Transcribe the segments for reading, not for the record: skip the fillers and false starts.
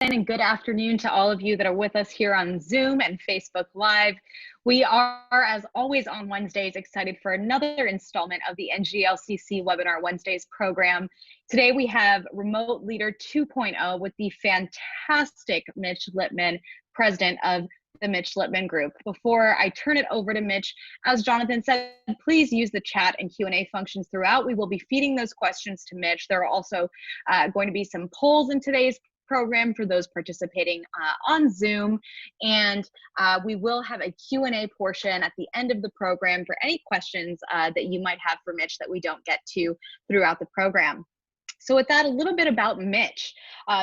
And good afternoon to all of you that are with us here on Zoom and Facebook Live. We are, as always on Wednesdays, excited for another installment of the NGLCC Webinar Wednesdays program. Today we have Remote Leader 2.0 with the fantastic Mitch Lippman, president of the Mitch Lippman Group. Before I turn it over to Mitch, as Jonathan said, please use the chat and Q&A functions throughout. We will be feeding those questions to Mitch. There are also going to be some polls in today's program for those participating on Zoom, and we will have a Q&A portion at the end of the program for any questions that you might have for Mitch that we don't get to throughout the program. So with that, a little bit about Mitch.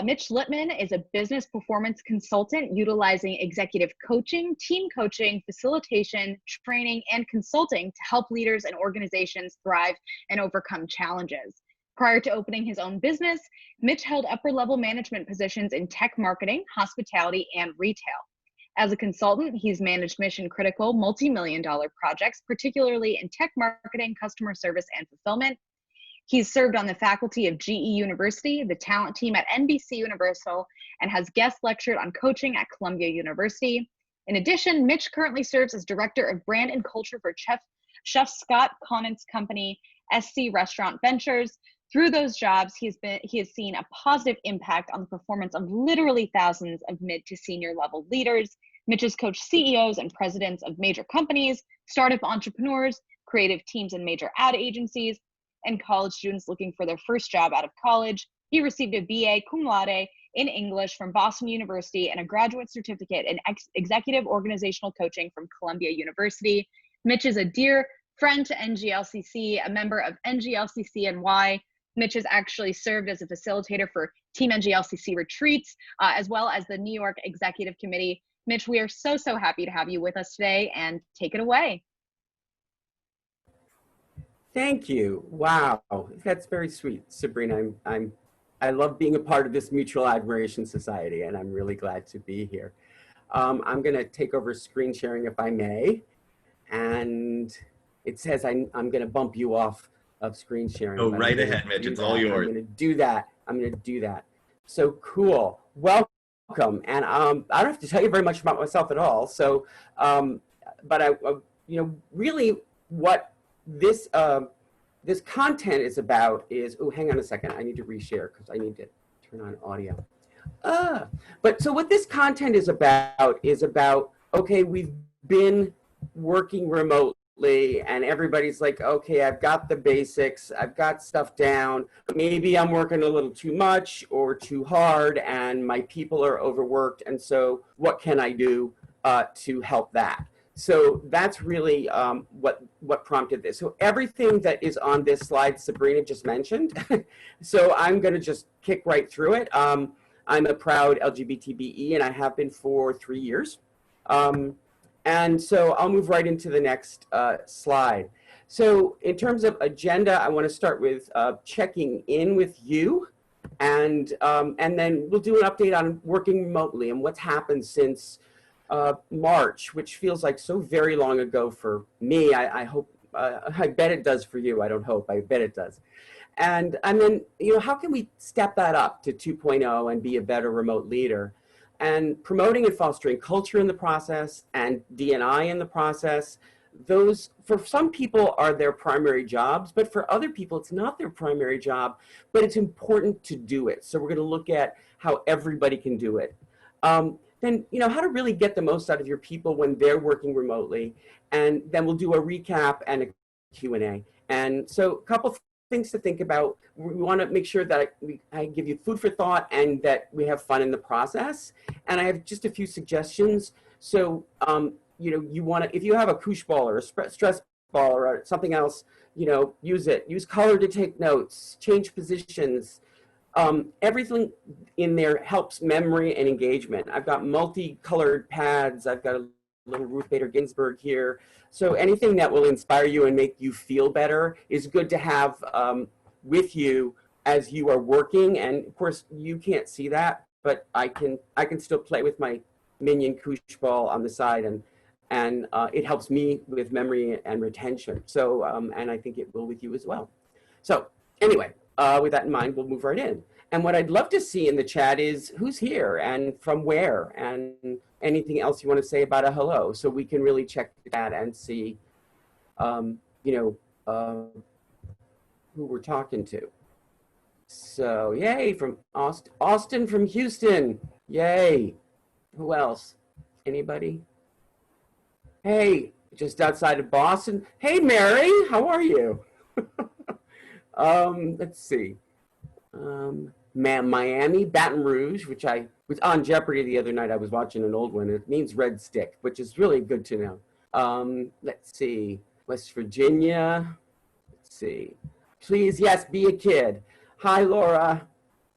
Mitch Lippman is a business performance consultant utilizing executive coaching, team coaching, facilitation, training, and consulting to help leaders and organizations thrive and overcome challenges. Prior to opening his own business, Mitch held upper-level management positions in tech marketing, hospitality, and retail. As a consultant, he's managed mission-critical, multi-million-dollar projects, particularly in tech marketing, customer service, and fulfillment. He's served on the faculty of GE University, the talent team at NBC Universal, and has guest lectured on coaching at Columbia University. In addition, Mitch currently serves as Director of Brand and Culture for Chef Scott Conant's company, SC Restaurant Ventures. Through those jobs, he has seen a positive impact on the performance of literally thousands of mid to senior level leaders. Mitch has coached CEOs and presidents of major companies, startup entrepreneurs, creative teams and major ad agencies, and college students looking for their first job out of college. He received a BA cum laude in English from Boston University and a graduate certificate in executive organizational coaching from Columbia University. Mitch is a dear friend to NGLCC, a member of NGLCC-NY. Mitch has actually served as a facilitator for Team NGLCC retreats, as well as the New York Executive Committee. Mitch, we are so happy to have you with us today, and take it away. Thank you. Wow, that's very sweet, Sabrina. I love being a part of this mutual admiration society, and I'm really glad to be here. I'm going to take over screen sharing if I may, and it says I'm going to bump you off of screen sharing. Oh, right ahead, Mitch. It's all yours. I'm going to do that. I'm going to do that. So cool. Welcome. And I don't have to tell you very much about myself at all. So, but really what this this content is about is, oh, hang on a second. I need to reshare because I need to turn on audio. But so what this content is about, okay, we've been working remotely and everybody's like, okay, I've got the basics, I've got stuff down, but maybe I'm working a little too much or too hard and my people are overworked. And so what can I do to help that? So that's really what prompted this. So everything that is on this slide, Sabrina just mentioned. So I'm gonna just kick right through it. I'm a proud LGBTBE and I have been for 3 years. And so I'll move right into the next slide. So in terms of agenda, I want to start with checking in with you, and then we'll do an update on working remotely and what's happened since March, which feels like so very long ago for me. I hope, I bet it does for you. I don't hope, I bet it does. And then, how can we step that up to 2.0 and be a better remote leader? And promoting and fostering culture in the process and D&I in the process, those for some people are their primary jobs, but for other people it's not their primary job, but it's important to do it. So we're going to look at how everybody can do it. Then, how to really get the most out of your people when they're working remotely. And then we'll do a recap and a Q&A. And so a couple things to think about. We want to make sure that I give you food for thought and that we have fun in the process. And I have just a few suggestions. So, you want to, if you have a koosh ball or a stress ball or something else, use it. Use color to take notes, change positions. Everything in there helps memory and engagement. I've got multicolored pads. I've got a little Ruth Bader Ginsburg here. So anything that will inspire you and make you feel better is good to have with you as you are working. And of course, you can't see that, but I can still play with my minion koosh ball on the side, and it helps me with memory and retention. So, and I think it will with you as well. So anyway, with that in mind, we'll move right in. And what I'd love to see in the chat is who's here and from where, and anything else you want to say about a hello, so we can really check that and see, you know, who we're talking to. So yay, from Austin from Houston, yay. Who else? Anybody? Hey, just outside of Boston. Hey, Mary, how are you? Let's see. Miami, Baton Rouge, which I was on Jeopardy the other night. I was watching an old one. It means red stick, which is really good to know. Let's see. West Virginia. Let's see. Please, yes, be a kid. Hi, Laura.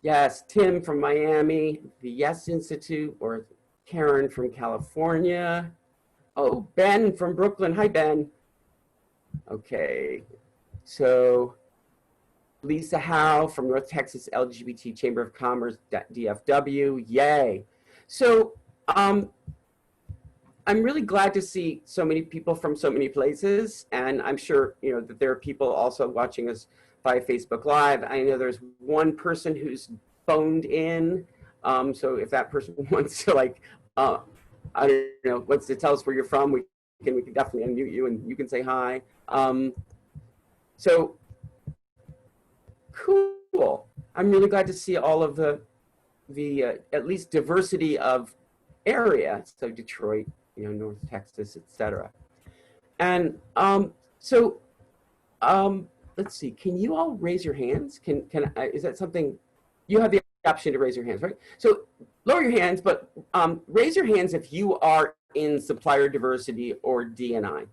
Yes, Tim from Miami, the Yes Institute, or Karen from California. Oh, Ben from Brooklyn. Hi, Ben. Okay, so Lisa Howe from North Texas LGBT Chamber of Commerce, DFW. Yay. So I'm really glad to see so many people from so many places, and I'm sure you know that there are people also watching us via Facebook Live. I know there's one person who's phoned in, so if that person wants to like, I don't know, wants to tell us where you're from, we can definitely unmute you and you can say hi. So cool. I'm really glad to see all of the at least diversity of area. So Detroit, you know, North Texas, etc. And let's see. Can you all raise your hands? Is that something you have the option to raise your hands, right? So lower your hands, but raise your hands if you are in supplier diversity or D&I.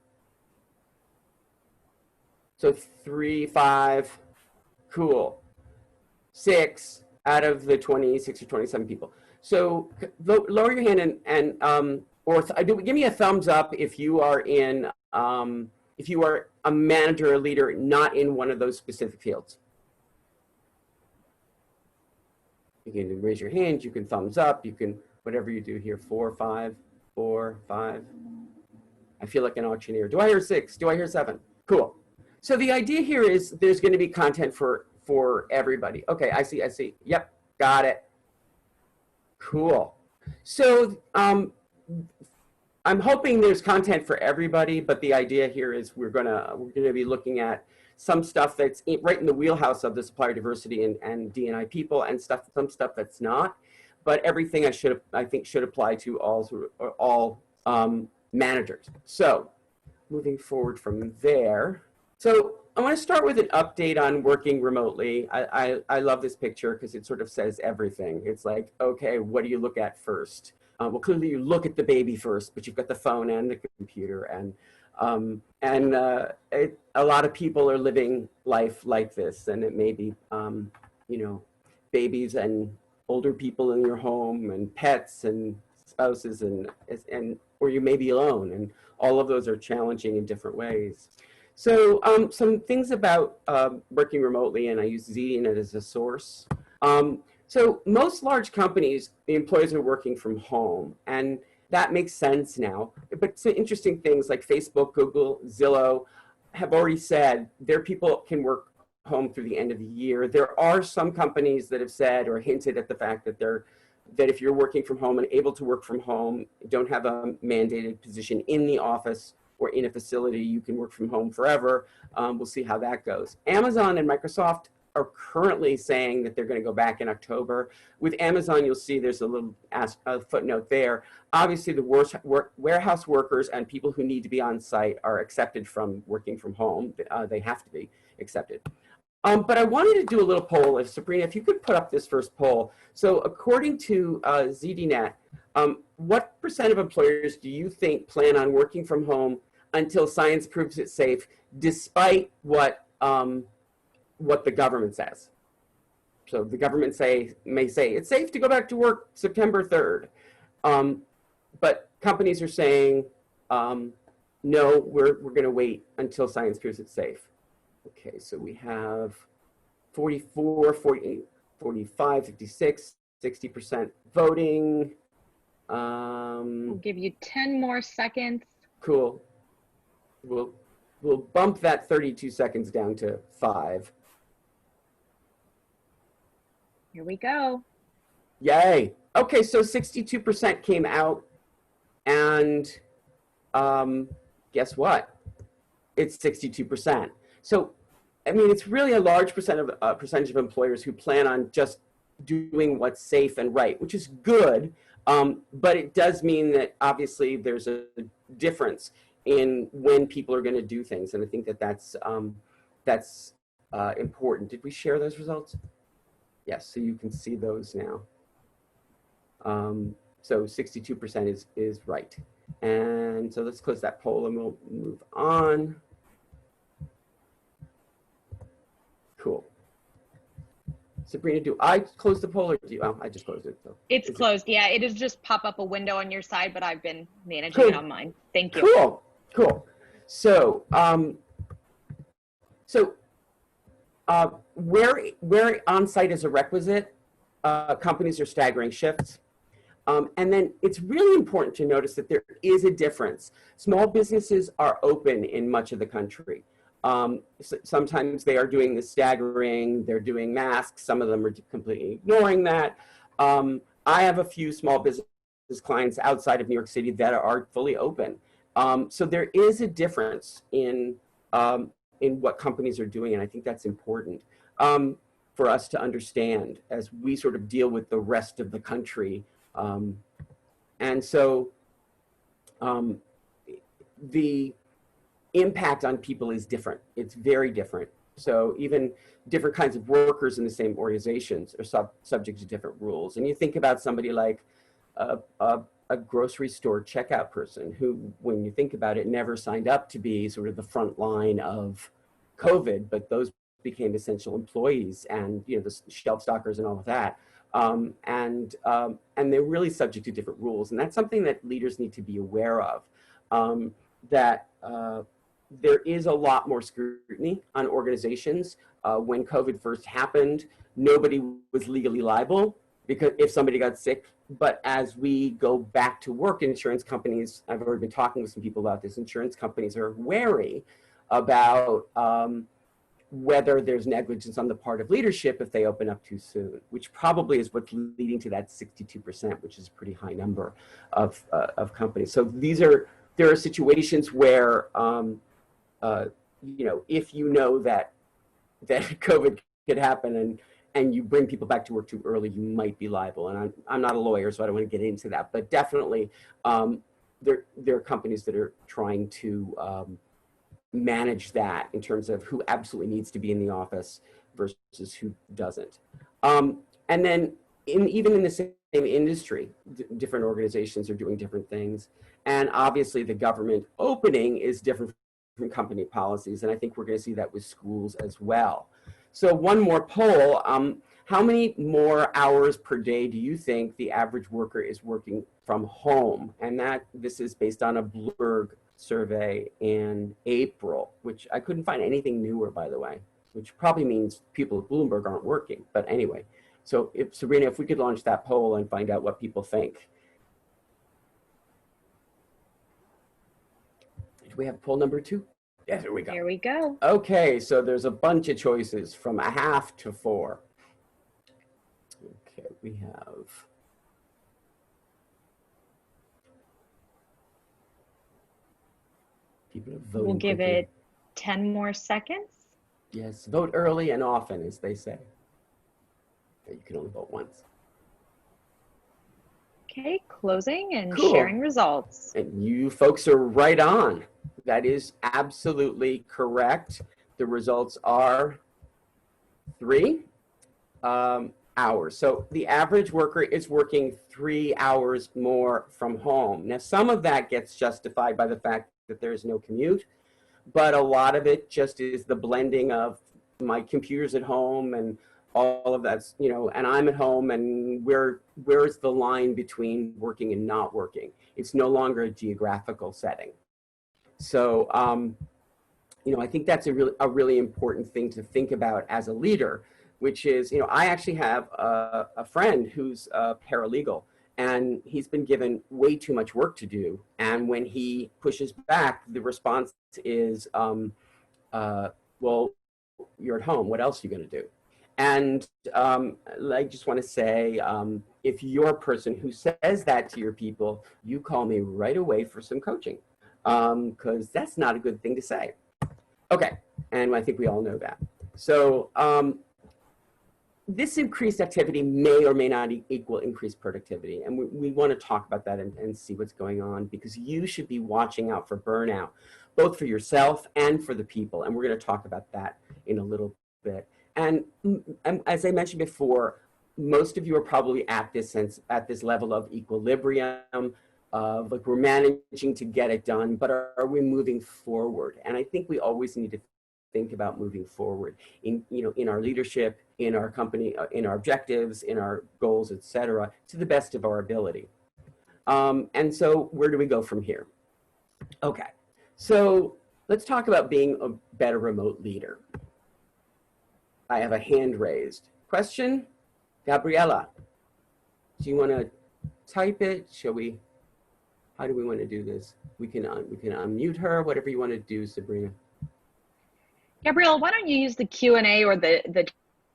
So 3, 5, cool. 6 out of the 26 or 27 people. So lower your hand give me a thumbs up if you are in, if you are a manager or leader not in one of those specific fields. You can raise your hand, you can thumbs up, you can, whatever you do here, 4, 5, 4, 5. I feel like an auctioneer. Do I hear 6? Do I hear 7? Cool. So the idea here is there's going to be content for everybody. Okay, I see. Yep, got it. Cool. So I'm hoping there's content for everybody, but the idea here is we're gonna be looking at some stuff that's right in the wheelhouse of the supplier diversity and D&I people, and some stuff that's not. But everything I think should apply to all managers. So moving forward from there. So I want to start with an update on working remotely. I love this picture because it sort of says everything. It's like, okay, what do you look at first? Well, clearly you look at the baby first, but you've got the phone and the computer, and a lot of people are living life like this, and it may be, you know, babies and older people in your home, and pets and spouses, and or you may be alone, and all of those are challenging in different ways. So some things about working remotely, and I use ZDNet as a source. So most large companies, the employees are working from home, and that makes sense now. But some interesting things like Facebook, Google, Zillow have already said their people can work home through the end of the year. There are some companies that have said or hinted at the fact that that if you're working from home and able to work from home, don't have a mandated position in the office or in a facility, you can work from home forever. We'll see how that goes. Amazon and Microsoft are currently saying that they're going to go back in October. With Amazon, you'll see there's a little footnote there. Obviously, the warehouse workers and people who need to be on site are accepted from working from home. They have to be accepted. But I wanted to do a little poll. Sabrina, if you could put up this first poll. So according to ZDNet, what % of employers do you think plan on working from home until science proves it safe, despite what the government says? So the government may say it's safe to go back to work September 3rd, but companies are saying no, we're going to wait until science proves it safe. Okay, so we have 44, 40, 45, 56, 60% voting. We'll give you 10 more seconds. Cool. We'll bump that 32 seconds down to 5. Here we go. Yay. Okay, so 62% came out, and guess what? It's 62%. So, I mean, it's really a large percentage of employers who plan on just doing what's safe and right, which is good. But it does mean that obviously there's a difference in when people are going to do things, and I think that that's important. Did we share those results? Yes, so you can see those now. So 62% is right. And so let's close that poll and we'll move on. Cool. Sabrina, do I close the poll or do you? Oh, I just closed it. So it's closed. Yeah, it is just pop up a window on your side, but I've been managing it on mine. Thank you. Cool, cool. So, where on-site is a requisite, companies are staggering shifts. And then it's really important to notice that there is a difference. Small businesses are open in much of the country. Sometimes they are doing the staggering, they're doing masks, some of them are completely ignoring that. I have a few small business clients outside of New York City that are fully open. So there is a difference in what companies are doing, and I think that's important for us to understand as we sort of deal with the rest of the country. And so the impact on people is different. It's very different. So even different kinds of workers in the same organizations are subject to different rules. And you think about somebody like a grocery store checkout person who, when you think about it, never signed up to be sort of the front line of COVID, but those became essential employees, and the shelf stockers and all of that. And they're really subject to different rules. And that's something that leaders need to be aware of, that there is a lot more scrutiny on organizations. When COVID first happened, nobody was legally liable because if somebody got sick. But as we go back to work, insurance companies, I've already been talking with some people about this, insurance companies are wary about whether there's negligence on the part of leadership if they open up too soon, which probably is what's leading to that 62%, which is a pretty high number of companies. So there are situations where, if you know that COVID could happen and you bring people back to work too early, you might be liable. And I'm not a lawyer, so I don't want to get into that. But definitely, there are companies that are trying to manage that in terms of who absolutely needs to be in the office versus who doesn't. And then even in the same industry, different organizations are doing different things. And obviously the government opening is different from company policies. And I think we're going to see that with schools as well. So one more poll, how many more hours per day do you think the average worker is working from home? And this is based on a Bloomberg survey in April, which I couldn't find anything newer, by the way, which probably means people at Bloomberg aren't working. But anyway, so Sabrina, if we could launch that poll and find out what people think. Do we have poll number 2? Yes, here we go. Here we go. Okay, so there's a bunch of choices from 1/2 to 4. Okay, we have people voting. We'll give it 10 more seconds. Yes, vote early and often, as they say. You can only vote once. Okay, closing and Cool. Sharing results. And you folks are right on. That is absolutely correct. The results are 3 hours. So the average worker is working 3 hours more from home. Now, some of that gets justified by the fact that there's no commute, but a lot of it just is the blending of my computer's at home and all of that's, and I'm at home, and where's the line between working and not working? It's no longer a geographical setting. So, I think that's a really important thing to think about as a leader, which is, I actually have a friend who's a paralegal, and he's been given way too much work to do. And when he pushes back, the response is, well, you're at home. What else are you going to do? And I just want to say, if you're a person who says that to your people, you call me right away for some coaching, because that's not a good thing to say. Okay, and I think we all know that. So this increased activity may or may not equal increased productivity. And we want to talk about that and see what's going on, because you should be watching out for burnout, both for yourself and for the people. And we're going to talk about that in a little bit. And as I mentioned before, most of you are probably at this level of equilibrium, of like we're managing to get it done, but are we moving forward? And I think we always need to think about moving forward in, in our leadership, in our company, in our objectives, in our goals, etc., to the best of our ability. And so where do we go from here? Okay, so let's talk about being a better remote leader. I have a hand raised. Question? Gabriella, do you want to type it? Shall we? How do we want to do this? We can unmute her, whatever you want to do, Sabrina. Gabrielle, why don't you use the Q&A or the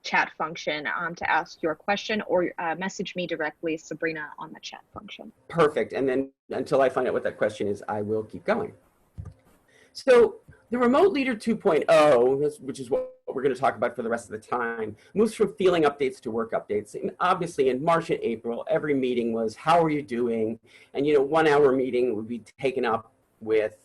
chat function to ask your question, or message me directly, Sabrina, on the chat function. Perfect. And then until I find out what that question is, I will keep going. So the Remote Leader 2.0, which is what we're going to talk about for the rest of the time, moves from feeling updates to work updates. And obviously in March and April, every meeting was, how are you doing? And, 1 hour meeting would be taken up with,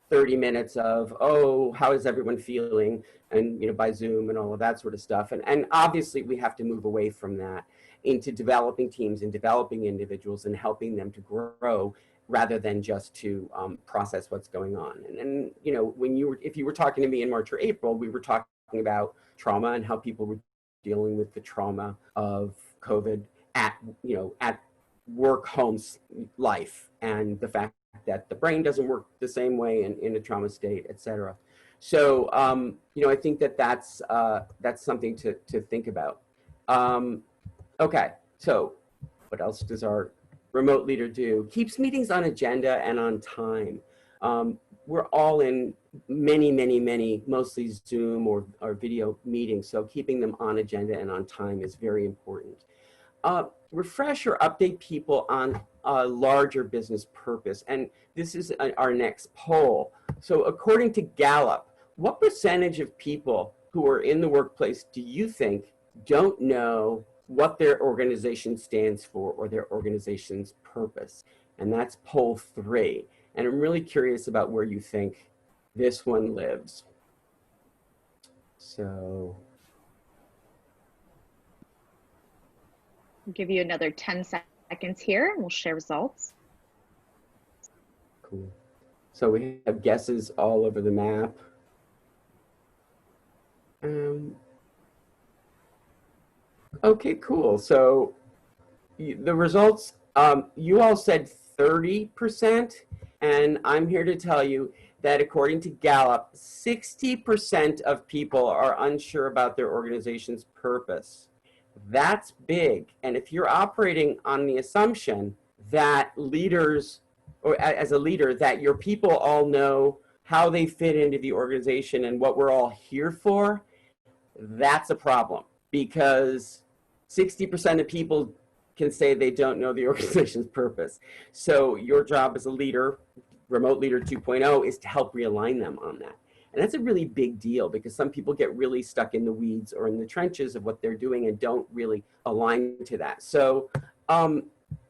30 minutes of, oh, how is everyone feeling? And, by Zoom and all of that sort of stuff. And obviously we have to move away from that into developing teams and developing individuals and helping them to grow, rather than just to process what's going on. And if you were talking to me in March or April, we were talking about trauma and how people were dealing with the trauma of COVID at work, home life, and the fact that the brain doesn't work the same way in a trauma state, etc. So, I think that's something to think about. Okay, so what else does our remote leader do? Keeps meetings on agenda and on time. We're all in many, mostly Zoom or video meetings, so keeping them on agenda and on time is very important. Refresh or update people on a larger business purpose. And this is our next poll. So according to Gallup, what percentage of people who are in the workplace do you think don't know what their organization stands for or their organization's purpose? And that's poll 3. And I'm really curious about where you think this one lives. So I'll give you another 10 seconds here and we'll share results. Cool. So we have guesses all over the map. Okay, cool. So the results, you all said 30%, and I'm here to tell you that according to Gallup, 60% of people are unsure about their organization's purpose. That's big. And if you're operating on the assumption that leaders, or as a leader, that your people all know how they fit into the organization and what we're all here for, that's a problem, because 60% of people can say they don't know the organization's purpose. So your job as a leader, Remote Leader 2.0, is to help realign them on that. And that's a really big deal, because some people get really stuck in the weeds or in the trenches of what they're doing and don't really align to that. So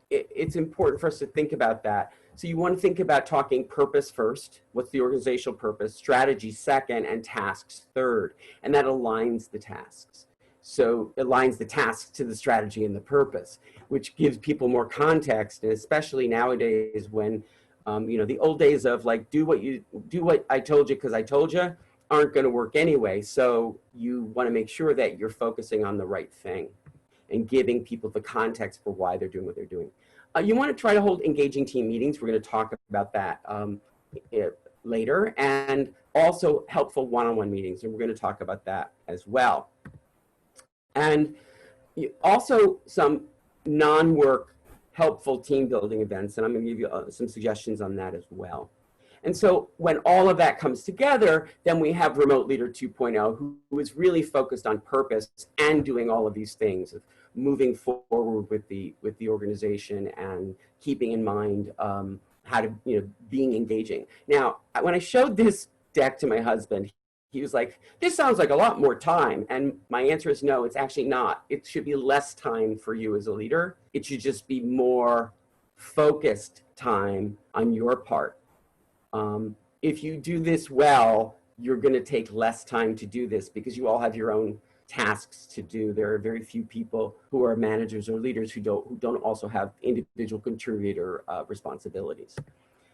it's important for us to think about that. So you want to think about talking purpose first. What's the organizational purpose? Strategy second, and tasks third. And that aligns the tasks. So it aligns the tasks to the strategy and the purpose, which gives people more context, and especially nowadays when the old days of like, do what I told you because I told you, aren't going to work anyway. So you want to make sure that you're focusing on the right thing and giving people the context for why they're doing what they're doing. You want to try to hold engaging team meetings. We're going to talk about that later, and also helpful one-on-one meetings, and we're going to talk about that as well. And also some non-work helpful team building events, and I'm going to give you some suggestions on that as well. And so when all of that comes together, then we have Remote Leader 2.0, who is really focused on purpose and doing all of these things, of moving forward with the organization and keeping in mind how to, being engaging. Now, when I showed this deck to my husband, he was like, this sounds like a lot more time. And my answer is no, it's actually not. It should be less time for you as a leader. It should just be more focused time on your part. If you do this well, you're going to take less time to do this because you all have your own tasks to do. There are very few people who are managers or leaders who don't also have individual contributor responsibilities.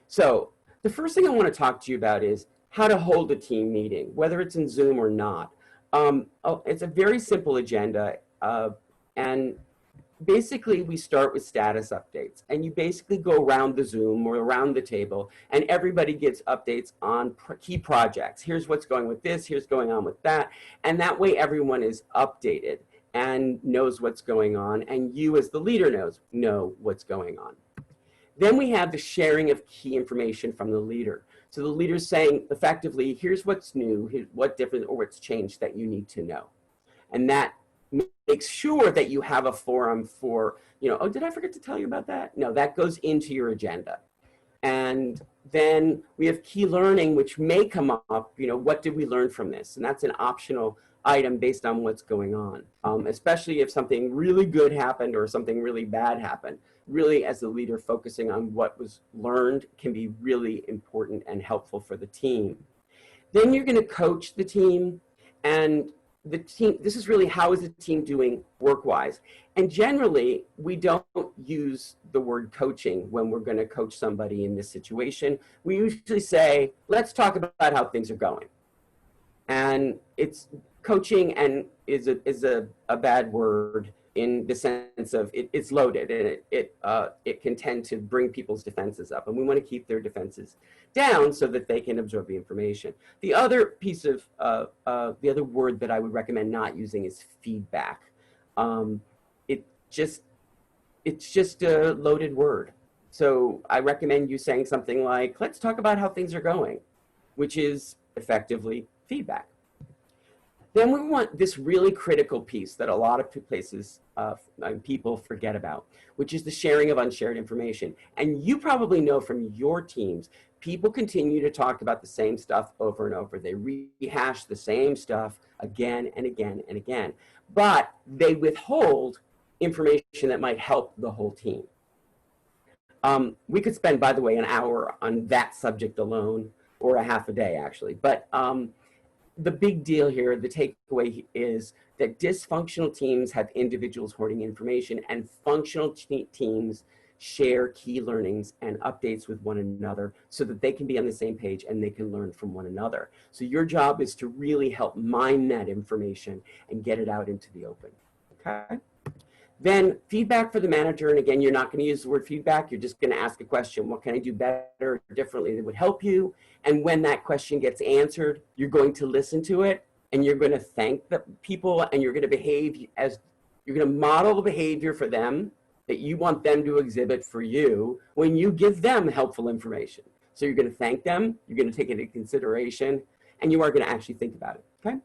So the first thing I want to talk to you about is how to hold a team meeting, whether it's in Zoom or not. It's a very simple agenda, and basically we start with status updates, and you basically go around the Zoom or around the table, and everybody gets updates on key projects. Here's what's going with this, here's going on with that, and that way everyone is updated and knows what's going on, and you as the leader know what's going on. Then we have the sharing of key information from the leader. So the leader's saying effectively, here's what's new, here's what different or what's changed that you need to know. And that makes sure that you have a forum for, oh, did I forget to tell you about that? No, that goes into your agenda. And then we have key learning, which may come up, what did we learn from this? And that's an optional item based on what's going on, especially if something really good happened or something really bad happened. Really, as the leader, focusing on what was learned can be really important and helpful for the team. Then you're going to coach the team, and the team, this is really how is the team doing work-wise. And generally, we don't use the word coaching when we're going to coach somebody in this situation. We usually say, let's talk about how things are going. And it's coaching and is a bad word in the sense of it's loaded, and it can tend to bring people's defenses up, and we want to keep their defenses down so that they can absorb the information. The other piece of the other word that I would recommend not using is feedback. It's just a loaded word. So I recommend you saying something like, let's talk about how things are going, which is effectively feedback. Then we want this really critical piece that a lot of places, people forget about, which is the sharing of unshared information. And you probably know from your teams, people continue to talk about the same stuff over and over. They rehash the same stuff again and again and again, but they withhold information that might help the whole team. We could spend, by the way, an hour on that subject alone, or a half a day actually, but the big deal here, the takeaway is that dysfunctional teams have individuals hoarding information, and functional teams share key learnings and updates with one another so that they can be on the same page and they can learn from one another. So your job is to really help mine that information and get it out into the open, okay? Then feedback for the manager, and again, you're not going to use the word feedback, you're just going to ask a question. What can I do better or differently that would help you? And when that question gets answered, you're going to listen to it, and you're going to thank the people, and you're going to behave as, you're going to model the behavior for them that you want them to exhibit for you when you give them helpful information. So you're going to thank them, you're going to take it into consideration, and you are going to actually think about it, okay?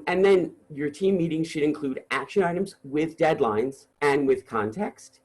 And then your team meeting should include action items with deadlines and with context.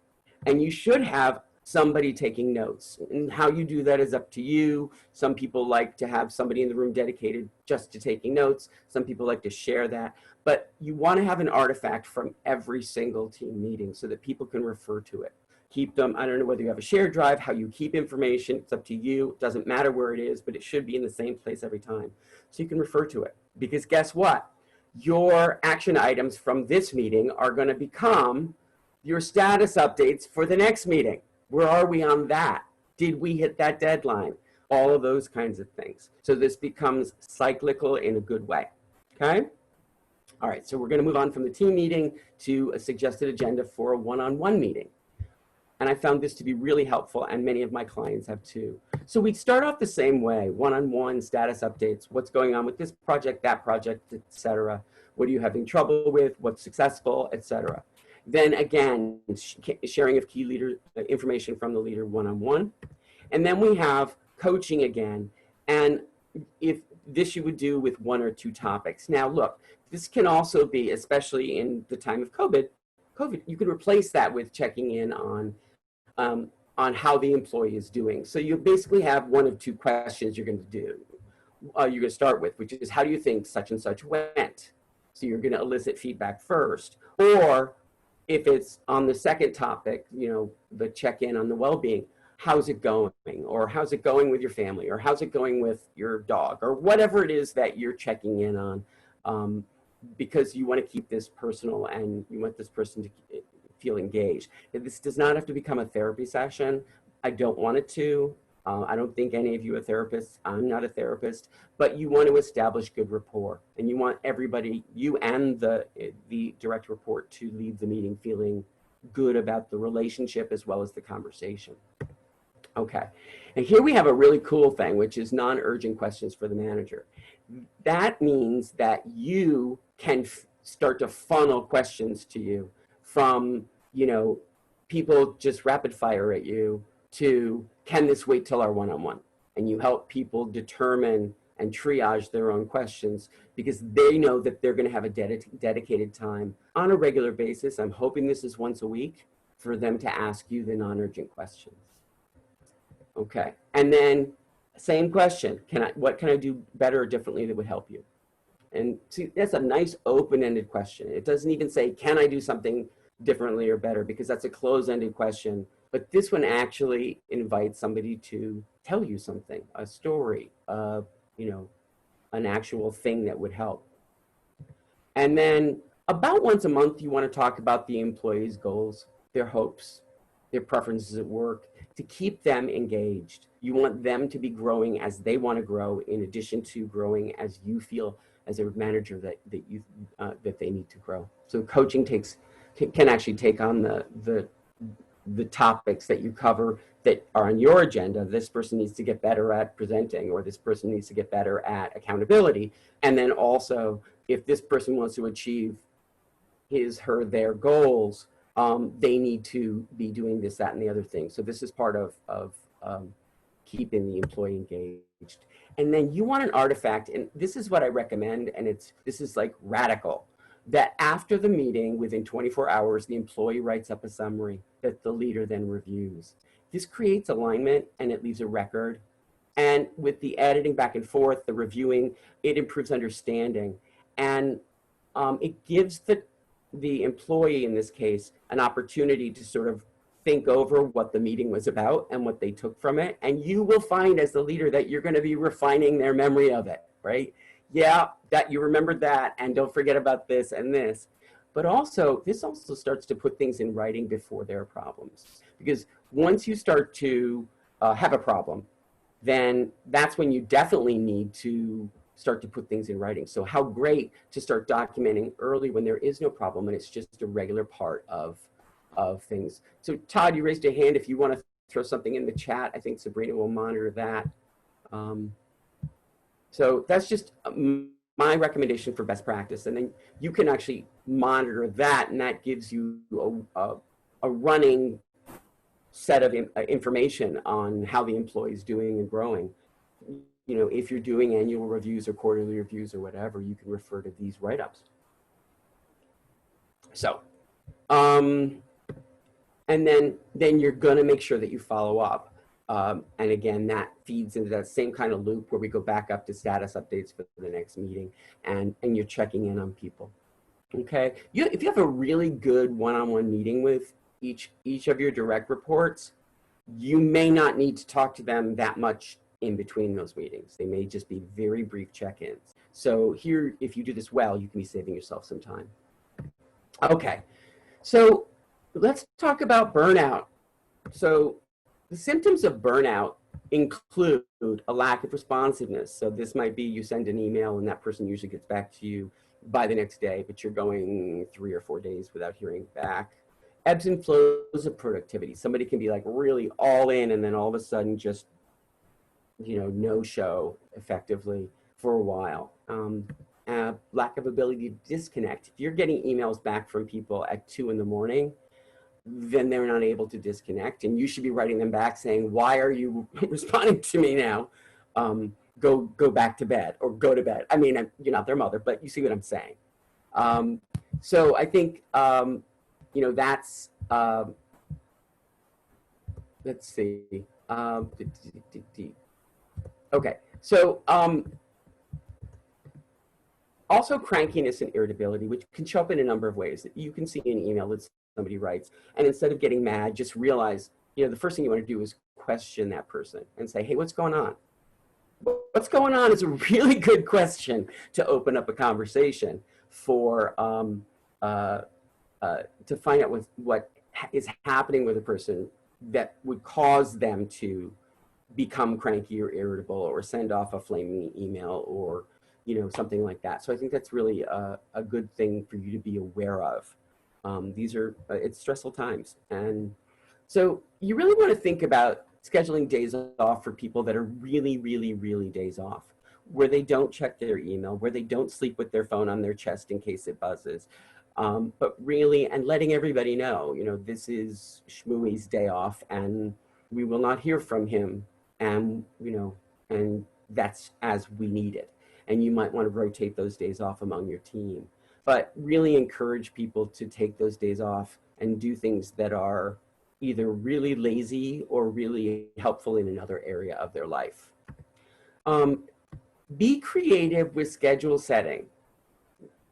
And you should have somebody taking notes. And how you do that is up to you. Some people like to have somebody in the room dedicated just to taking notes. Some people like to share that. But you want to have an artifact from every single team meeting so that people can refer to it. Keep them, I don't know whether you have a shared drive, how you keep information, it's up to you. It doesn't matter where it is, but it should be in the same place every time. So you can refer to it. Because guess what? Your action items from this meeting are going to become your status updates for the next meeting. Where are we on that? Did we hit that deadline? All of those kinds of things. So this becomes cyclical in a good way, okay? All right, so we're going to move on from the team meeting to a suggested agenda for a one-on-one meeting. And I found this to be really helpful, and many of my clients have too. So we'd start off the same way, one-on-one status updates, what's going on with this project, that project, etc. What are you having trouble with, what's successful, etc. Then again, sharing of key leader information from the leader one-on-one. And then we have coaching again. And if this you would do with 1 or 2 topics. Now, look, this can also be, especially in the time of COVID, you could replace that with checking in on how the employee is doing. So you basically have 1 of 2 questions you're going to do. You're going to start with, which is, how do you think such and such went? So you're going to elicit feedback first. Or if it's on the second topic, the check-in on the well-being, how's it going? Or how's it going with your family? Or how's it going with your dog? Or whatever it is that you're checking in on, because you want to keep this personal and you want this person to feel engaged. This does not have to become a therapy session. I don't want it to. I don't think any of you are therapists. I'm not a therapist, but you want to establish good rapport, and you want everybody, you and the direct report, to leave the meeting feeling good about the relationship as well as the conversation. Okay, and here we have a really cool thing, which is non-urgent questions for the manager. That means that you can start to funnel questions to you from, people just rapid fire at you, to, can this wait till our one-on-one? And you help people determine and triage their own questions, because they know that they're going to have a dedicated time on a regular basis. I'm hoping this is once a week, for them to ask you the non-urgent questions. Okay, and then same question, what can I do better or differently that would help you? And see, that's a nice open-ended question. It doesn't even say, can I do something differently or better, because that's a closed-ended question. But this one actually invites somebody to tell you something, a story, an actual thing that would help. And then about once a month, you want to talk about the employee's goals, their hopes, their preferences at work, to keep them engaged. You want them to be growing as they want to grow, in addition to growing as you feel as a manager that they need to grow. So coaching can actually take on the topics that you cover that are on your agenda. This person needs to get better at presenting, or this person needs to get better at accountability. And then also, if this person wants to achieve their goals, they need to be doing this, that, and the other thing. So this is part of keeping the employee engaged. And then you want an artifact, and this is what I recommend, and this is like radical, that after the meeting, within 24 hours, the employee writes up a summary that the leader then reviews. This creates alignment, and it leaves a record. And with the editing back and forth, the reviewing, it improves understanding. And it gives the employee, in this case, an opportunity to sort of think over what the meeting was about and what they took from it. And you will find, as the leader, that you're going to be refining their memory of it, right? Yeah, that you remembered that, and don't forget about this and this. But also, this also starts to put things in writing before there are problems. Because once you start to have a problem, then that's when you definitely need to start to put things in writing. So how great to start documenting early when there is no problem and it's just a regular part of things. So Todd, you raised your hand. If you want to throw something in the chat, I think Sabrina will monitor that. So that's just my recommendation for best practice. And then you can actually monitor that, and that gives you a running set of information on how the employee is doing and growing. If you're doing annual reviews or quarterly reviews or whatever, you can refer to these write-ups. So, and then you're gonna make sure that you follow up. And again, that feeds into that same kind of loop where we go back up to status updates for the next meeting, and you're checking in on people. Okay, if you have a really good one-on-one meeting with each of your direct reports, you may not need to talk to them that much in between those meetings. They may just be very brief check-ins. So here, if you do this well, you can be saving yourself some time. Okay, so let's talk about burnout. So the symptoms of burnout include a lack of responsiveness. So this might be you send an email and that person usually gets back to you by the next day, but you're going 3 or 4 days without hearing back. Ebbs and flows of productivity. Somebody can be like really all in and then all of a sudden just, no show effectively for a while. Lack of ability to disconnect. If you're getting emails back from people at 2 in the morning, then they're not able to disconnect. And you should be writing them back saying, why are you responding to me now? Go back to bed, or go to bed. I mean, you're not their mother, but you see what I'm saying. So I think, you know, that's, let's see. Okay, so also crankiness and irritability, which can show up in a number of ways. You can see an email that somebody writes, and instead of getting mad, just realize, you know, the first thing you want to do is question that person and say, hey, what's going on? What's going on is a really good question to open up a conversation for, to find out what is happening with a person that would cause them to become cranky or irritable or send off a flaming email or, you know, something like that. So I think that's really a good thing for you to be aware of. These are, it's stressful times. And so you really want to think about scheduling days off for people that are really, really, really days off, where they don't check their email, where they don't sleep with their phone on their chest in case it buzzes. But really, and letting everybody know, you know, this is Shmooey's day off and we will not hear from him. And, you know, and that's as we need it. And you might want to rotate those days off among your team, but really encourage people to take those days off and do things that are either really lazy or really helpful in another area of their life. Be creative with schedule setting.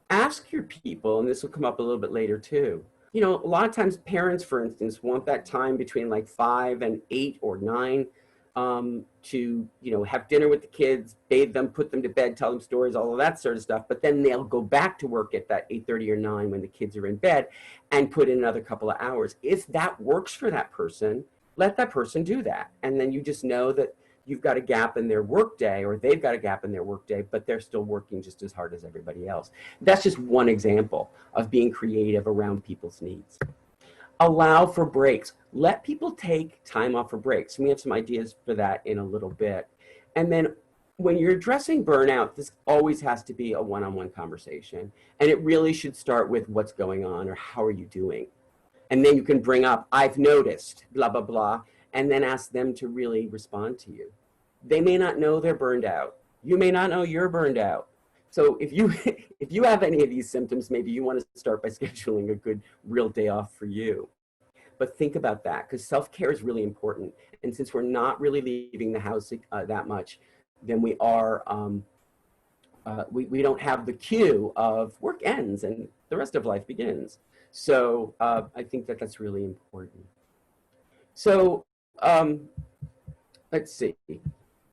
Ask your people, and this will come up a little bit later too. You know, a lot of times parents, for instance, want that time between like 5 and 8 or 9 to, you know, have dinner with the kids, bathe them, put them to bed, tell them stories, all of that sort of stuff. But then they'll go back to work at that 8:30 or 9 when the kids are in bed and put in another couple of hours. If that works for that person, let that person do that. And then you just know that you've got a gap in their workday, or they've got a gap in their workday, but they're still working just as hard as everybody else. That's just one example of being creative around people's needs. Allow for breaks. Let people take time off for breaks. And we have some ideas for that in a little bit. And then when you're addressing burnout, this always has to be a one-on-one conversation. And it really should start with what's going on or how are you doing? And then you can bring up, I've noticed, blah, blah, blah, and then ask them to really respond to you. They may not know they're burned out. You may not know you're burned out. So if you have any of these symptoms, maybe you want to start by scheduling a good real day off for you. But think about that, because self-care is really important. And since we're not really leaving the house that much, then we are, we don't have the cue of work ends and the rest of life begins. So I think that that's really important. So let's see.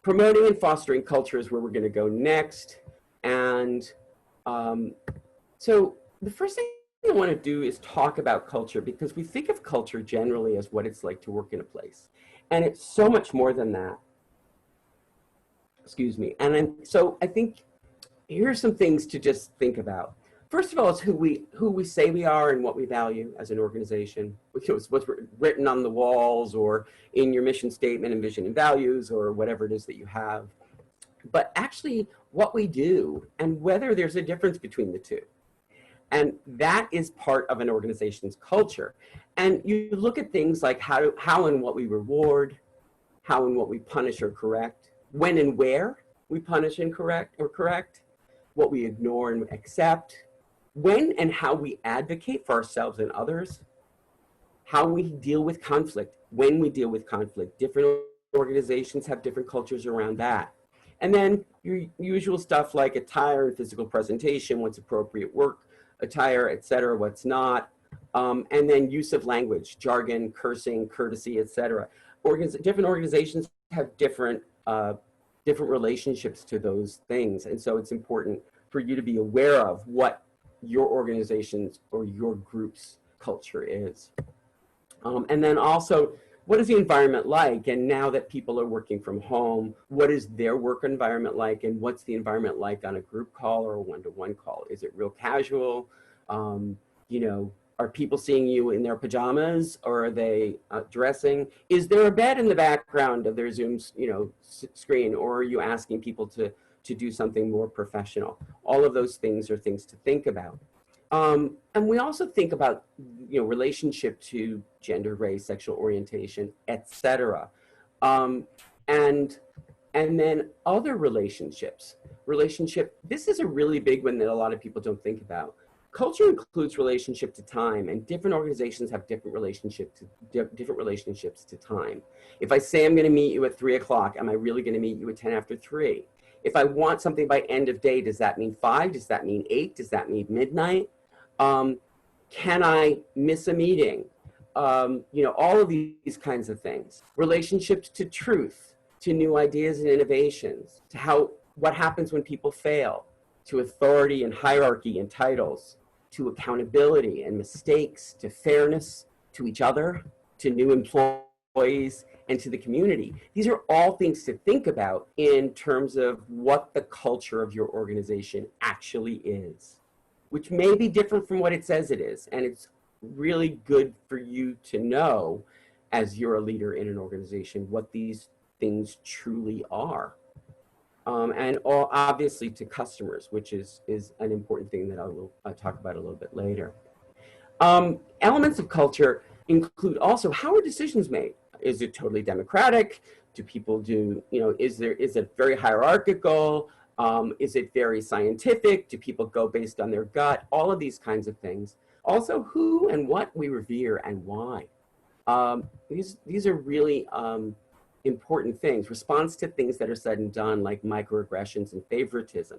Promoting and fostering culture is where we're going to go next. And so the first thing I want to do is talk about culture, because we think of culture generally as what it's like to work in a place. And it's so much more than that. Excuse me. And so I think here's some things to just think about. First of all, it's who we say we are and what we value as an organization, which is what's written on the walls or in your mission statement and vision and values or whatever it is that you have. But actually what we do and whether there's a difference between the two. And that is part of an organization's culture. And you look at things like how and what we reward, how and what we punish or correct, when and where we punish and correct, what we ignore and accept, when and how we advocate for ourselves and others, how we deal with conflict, when we deal with conflict. Different organizations have different cultures around that. And then your usual stuff like attire and physical presentation, what's appropriate work attire, etc., what's not. And then use of language, jargon, cursing, courtesy, etc. Different organizations have different relationships to those things. And so it's important for you to be aware of what your organization's or your group's culture is. And then also, what is the environment like? And now that people are working from home, what is their work environment like? And what's the environment like on a group call or a one-to-one call? Is it real casual? You know, are people seeing you in their pajamas, or are they dressing? Is there a bed in the background of their Zoom, you know, screen, or are you asking people to do something more professional? All of those things are things to think about. And we also think about, relationship to gender, race, sexual orientation, etc. Um, and and then other relationships. This is a really big one that a lot of people don't think about. Culture includes relationship to time, and different organizations have different different relationships to time. If I say I'm going to meet you at 3 o'clock, am I really going to meet you at 10 after 3? If I want something by end of day, does that mean 5? Does that mean 8? Does that mean midnight? Can I miss a meeting? All of these kinds of things. Relationships to truth, to new ideas and innovations, to what happens when people fail, to authority and hierarchy and titles, to accountability and mistakes, to fairness, to each other, to new employees, and to the community. These are all things to think about in terms of what the culture of your organization actually is, which may be different from what it says it is. And it's really good for you to know, as you're a leader in an organization, what these things truly are. And obviously to customers, which is an important thing that I'll talk about a little bit later. Elements of culture include also, how are decisions made? Is it totally democratic? Do people is it very hierarchical? Is it very scientific? Do people go based on their gut? All of these kinds of things. Also, who and what we revere and why. These are really important things. Response to things that are said and done, like microaggressions and favoritism.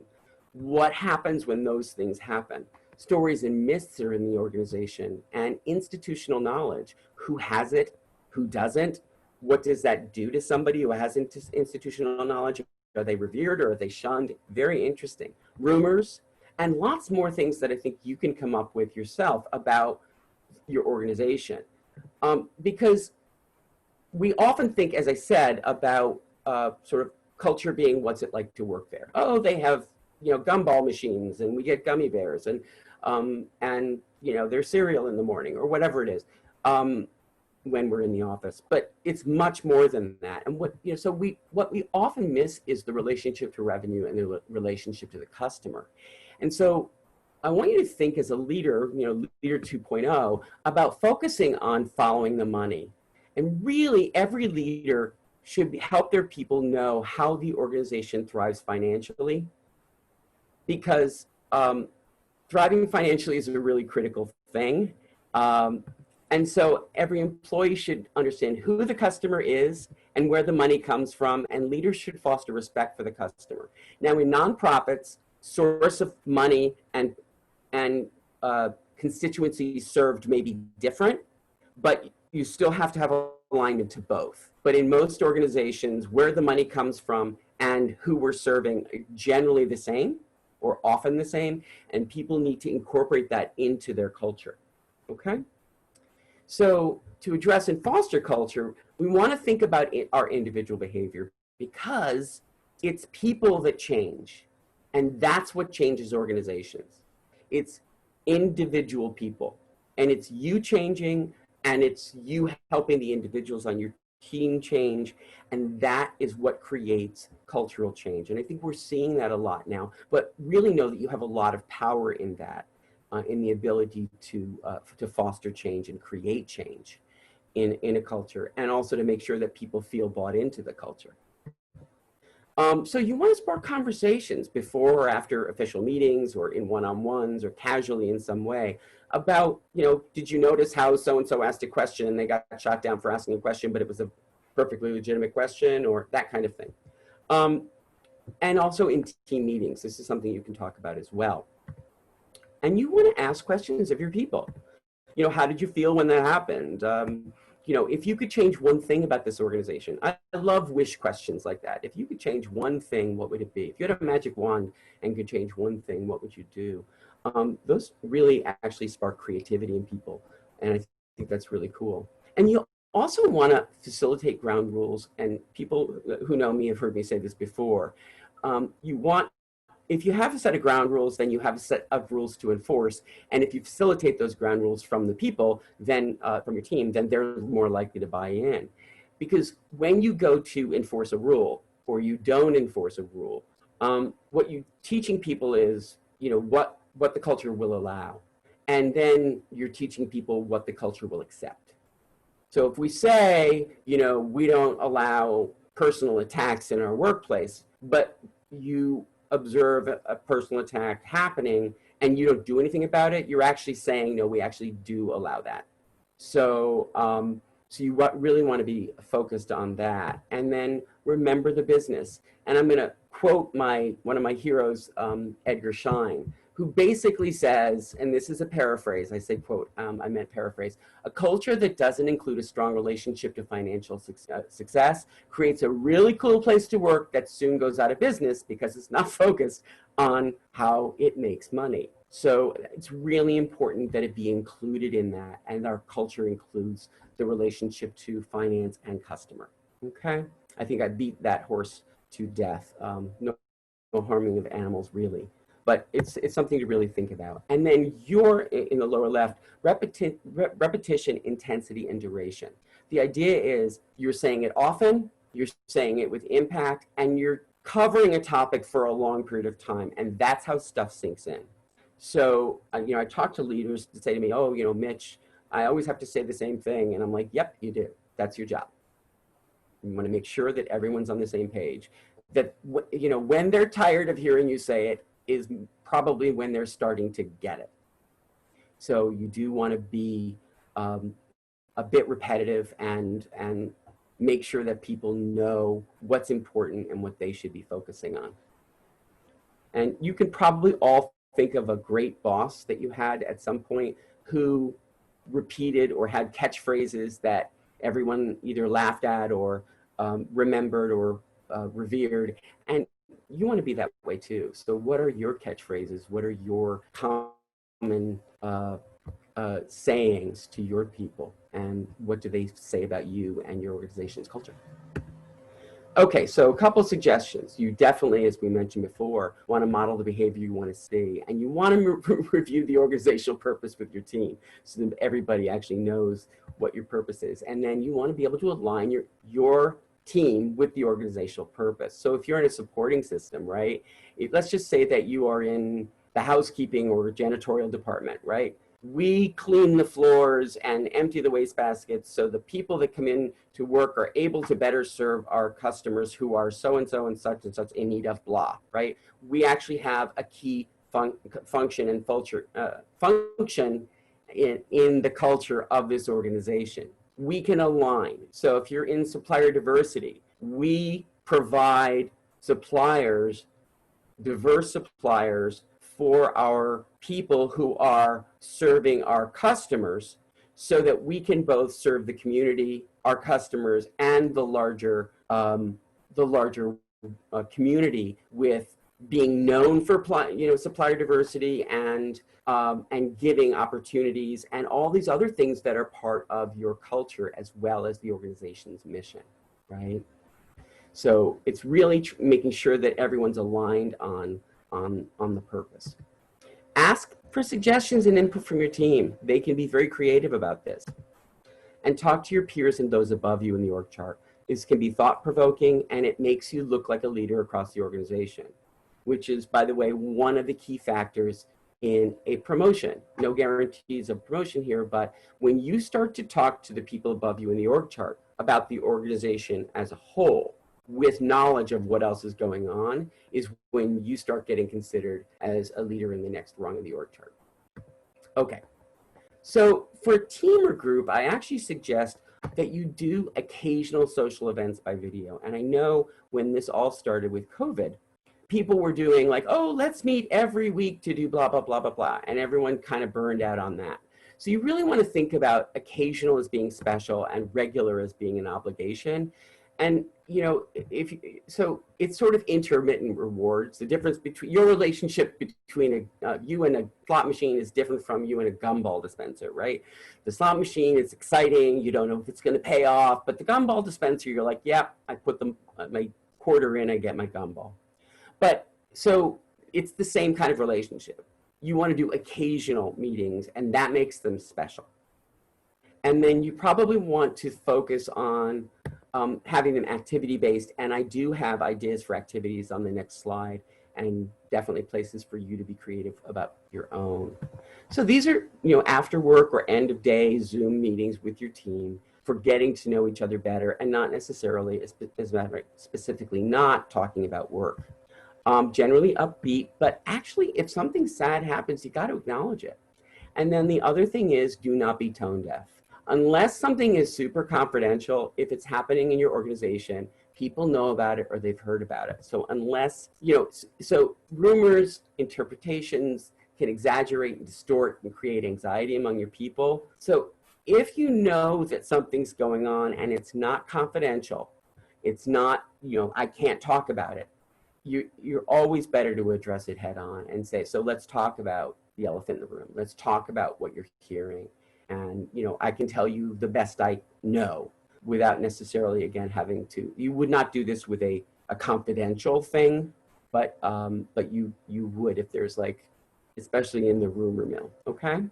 What happens when those things happen? Stories and myths are in the organization, and institutional knowledge. Who has it? Who doesn't? What does that do to somebody who has institutional knowledge? Are they revered or are they shunned? Very interesting. Rumors, and lots more things that I think you can come up with yourself about your organization. Because we often think, as I said, about sort of culture being, what's it like to work there? Oh, they have, gumball machines, and we get gummy bears, and there's cereal in the morning, or whatever it is, when we're in the office. But it's much more than that. And what we often miss is the relationship to revenue and the relationship to the customer. And so I want you to think, as a leader, leader 2.0, about focusing on following the money. And really, every leader should help their people know how the organization thrives financially, because thriving financially is a really critical thing. And so every employee should understand who the customer is and where the money comes from, and leaders should foster respect for the customer. Now, in nonprofits, source of money and constituencies served may be different, but you still have to have alignment to both. But in most organizations, where the money comes from and who we're serving are generally the same, or often the same, and people need to incorporate that into their culture. Okay? So to address and foster culture, we want to think about our individual behavior, because it's people that change, and that's what changes organizations. It's individual people, and it's you changing, and it's you helping the individuals on your team change, and that is what creates cultural change. And I think we're seeing that a lot now, but really know that you have a lot of power in that, in the ability to foster change and create change in a culture, and also to make sure that people feel bought into the culture. So you want to spark conversations before or after official meetings, or in one-on-ones, or casually in some way, about, did you notice how so-and-so asked a question and they got shot down for asking a question, but it was a perfectly legitimate question, or that kind of thing. And also in team meetings, this is something you can talk about as well. And you want to ask questions of your people. How did you feel when that happened? If you could change one thing about this organization. I love wish questions like that. If you could change one thing, what would it be? If you had a magic wand and could change one thing, what would you do? Those really actually spark creativity in people, and I think that's really cool. And you also want to facilitate ground rules, and people who know me have heard me say this before. If you have a set of ground rules, then you have a set of rules to enforce. And if you facilitate those ground rules from the people, then from your team, then they're more likely to buy in. Because when you go to enforce a rule, or you don't enforce a rule, what you're teaching people is, what the culture will allow. and then you're teaching people what the culture will accept. So if we say, you know, we don't allow personal attacks in our workplace, but you observe a personal attack happening and you don't do anything about it, you're actually saying, no, we actually do allow that. So, so you really want to be focused on that, and then remember the business. And I'm going to quote one of my heroes, Edgar Schein, who basically says, and this is a paraphrase, I say quote, I meant paraphrase, a culture that doesn't include a strong relationship to financial success creates a really cool place to work that soon goes out of business because it's not focused on how it makes money. So it's really important that it be included in that, and our culture includes the relationship to finance and customer. Okay, I think I beat that horse to death. No harming of animals, really, but it's something to really think about. And then you're in the lower left, repetition, intensity, and duration. The idea is you're saying it often, you're saying it with impact, and you're covering a topic for a long period of time, and that's how stuff sinks in. So, you know, I talk to leaders to say to me, oh, you know, Mitch, I always have to say the same thing. And I'm like, yep, you do. That's your job. You want to make sure that everyone's on the same page. That, you know, when they're tired of hearing you say it is probably when they're starting to get it. So you do want to be a bit repetitive and make sure that people know what's important and what they should be focusing on. And you can probably all think of a great boss that you had at some point who repeated or had catchphrases that everyone either laughed at or remembered or revered. And you want to be that way too. So what are your catchphrases? What are your common sayings to your people? And what do they say about you and your organization's culture? Okay, so a couple of suggestions. You definitely, as we mentioned before, want to model the behavior you want to see, and you want to review the organizational purpose with your team so that everybody actually knows what your purpose is. And then you want to be able to align your team with the organizational purpose. So if you're in a supporting system, right, let's just say that you are in the housekeeping or janitorial department, right? We clean the floors and empty the wastebaskets so the people that come in to work are able to better serve our customers who are so-and-so and such in need of blah, right? We actually have a key function and function in the culture of this organization. We can align. So if you're in supplier diversity, we provide suppliers, diverse suppliers, for our people who are serving our customers so that we can both serve the community, our customers, and the larger community with being known for supplier diversity and giving opportunities and all these other things that are part of your culture as well as the organization's mission, right? So it's really making sure that everyone's aligned on the purpose. Ask for suggestions and input from your team. They can be very creative about this. And talk to your peers and those above you in the org chart. This can be thought-provoking, and it makes you look like a leader across the organization, which is, by the way, one of the key factors in a promotion. No guarantees of promotion here, but when you start to talk to the people above you in the org chart about the organization as a whole, with knowledge of what else is going on, is when you start getting considered as a leader in the next rung of the org chart. Okay, so for a team or group, I actually suggest that you do occasional social events by video. And I know when this all started with COVID, people were doing like, oh, let's meet every week to do blah, blah, blah, blah, blah. And everyone kind of burned out on that. So you really want to think about occasional as being special and regular as being an obligation. And, you know, so it's sort of intermittent rewards. The difference between your relationship between you and a slot machine is different from you and a gumball dispenser, right? The slot machine is exciting. You don't know if it's going to pay off. But the gumball dispenser, you're like, yeah, I put my quarter in, I get my gumball. But so it's the same kind of relationship. You want to do occasional meetings, and that makes them special. And then you probably want to focus on having them activity-based, and I do have ideas for activities on the next slide. and definitely places for you to be creative about your own. So these are, after work or end of day Zoom meetings with your team for getting to know each other better, and not necessarily, as a matter of fact, specifically not talking about work. Generally upbeat, but actually if something sad happens, you got to acknowledge it. And then the other thing is, do not be tone deaf. Unless something is super confidential, if it's happening in your organization, people know about it or they've heard about it. So unless, so rumors, interpretations can exaggerate and distort and create anxiety among your people. So if you know that something's going on and it's not confidential, it's not, I can't talk about it, you're always better to address it head on and say, so let's talk about the elephant in the room. Let's talk about what you're hearing. And, I can tell you the best I know without necessarily, again, having to, you would not do this with a confidential thing, but you would if there's like, especially in the rumor mill, okay?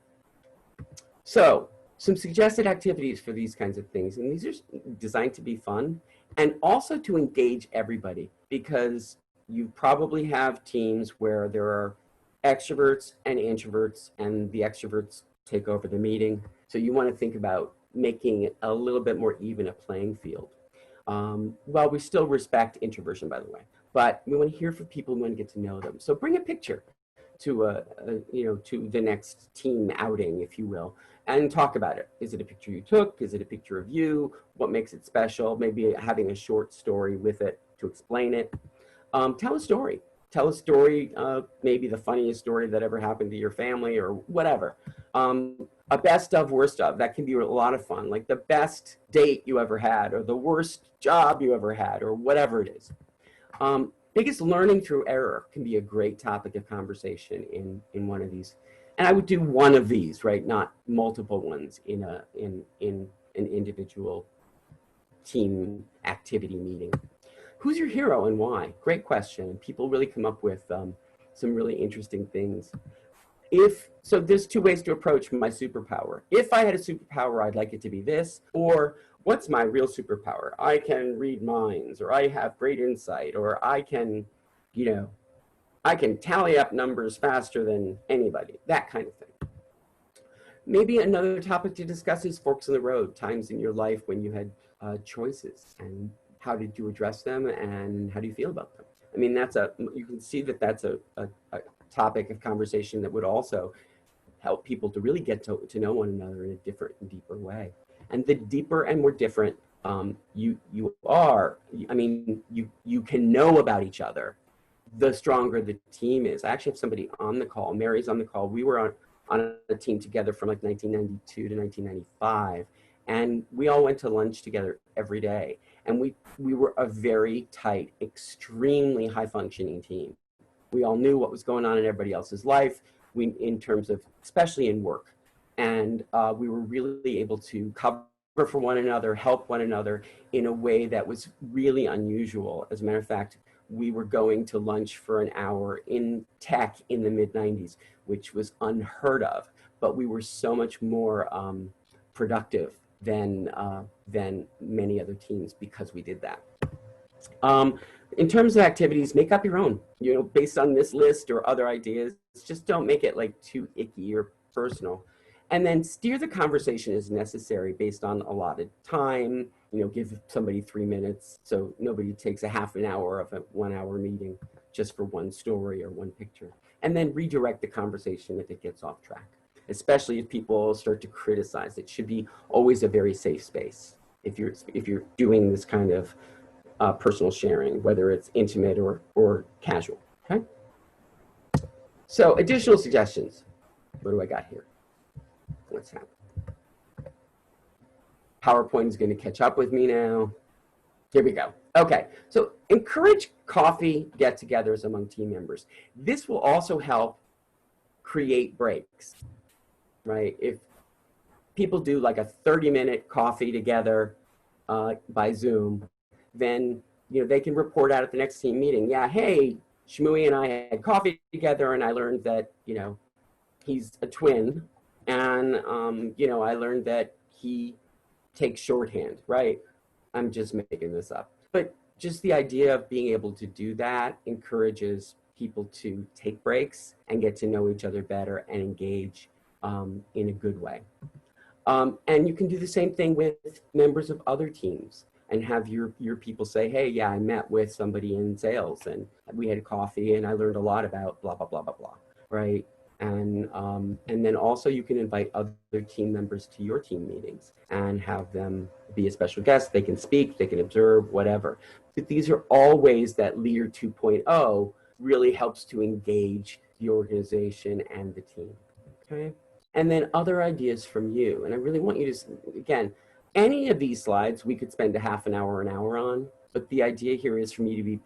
So some suggested activities for these kinds of things, and these are designed to be fun and also to engage everybody, because you probably have teams where there are extroverts and introverts, and the extroverts take over the meeting. So you want to think about making it a little bit more even a playing field. Well, we still respect introversion, by the way, but we want to hear from people, we want to get to know them. So bring a picture to to the next team outing, if you will, and talk about it. Is it a picture you took? Is it a picture of you? What makes it special? Maybe having a short story with it to explain it. Tell a story. Tell a story, maybe the funniest story that ever happened to your family or whatever. A best of, worst of, that can be a lot of fun, like the best date you ever had or the worst job you ever had or whatever it is. Biggest learning through error can be a great topic of conversation in one of these. And I would do one of these, right? Not multiple ones in an individual team activity meeting. Who's your hero and why? Great question. People really come up with some really interesting things. So there's two ways to approach my superpower. If I had a superpower, I'd like it to be this, or what's my real superpower? I can read minds, or I have great insight, or I can, I can tally up numbers faster than anybody, that kind of thing. Maybe another topic to discuss is forks in the road, times in your life when you had choices, and how did you address them, and how do you feel about them? I mean, you can see that that's a topic of conversation that would also help people to really get to know one another in a different and deeper way. And the deeper and more different you are, I mean, you can know about each other, the stronger the team is. I actually have somebody on the call. Mary's on the call. We were on a team together from like 1992 to 1995. And we all went to lunch together every day. And we were a very tight, extremely high functioning team. We all knew what was going on in everybody else's life, in terms of, especially in work. And we were really able to cover for one another, help one another in a way that was really unusual. As a matter of fact, we were going to lunch for an hour in tech in the mid-90s, which was unheard of. But we were so much more productive than many other teams because we did that. In terms of activities, make up your own, based on this list or other ideas. Just don't make it like too icky or personal. And then steer the conversation as necessary based on allotted time. Give somebody 3 minutes so nobody takes a half an hour of a 1 hour meeting just for one story or one picture. And then redirect the conversation if it gets off track, especially if people start to criticize. It should be always a very safe space if you're doing this kind of personal sharing, whether it's intimate or casual, okay? So additional suggestions. What do I got here? What's happening? PowerPoint is going to catch up with me now. Here we go. Okay, so encourage coffee get-togethers among team members. This will also help create breaks, right? If people do like a 30-minute coffee together by Zoom, then they can report out at the next team meeting. Yeah, hey, Shmooey and I had coffee together, and I learned that he's a twin, and I learned that he takes shorthand. Right? I'm just making this up, but just the idea of being able to do that encourages people to take breaks and get to know each other better and engage in a good way. And you can do the same thing with members of other teams and have your people say, hey, yeah, I met with somebody in sales and we had coffee and I learned a lot about blah, blah, blah, blah, blah, right? And then also you can invite other team members to your team meetings and have them be a special guest. They can speak, they can observe, whatever. But these are all ways that Leader 2.0 really helps to engage the organization and the team, okay? And then other ideas from you. And I really want you to, again, any of these slides we could spend a half an hour, an hour on, but the idea here is for me to be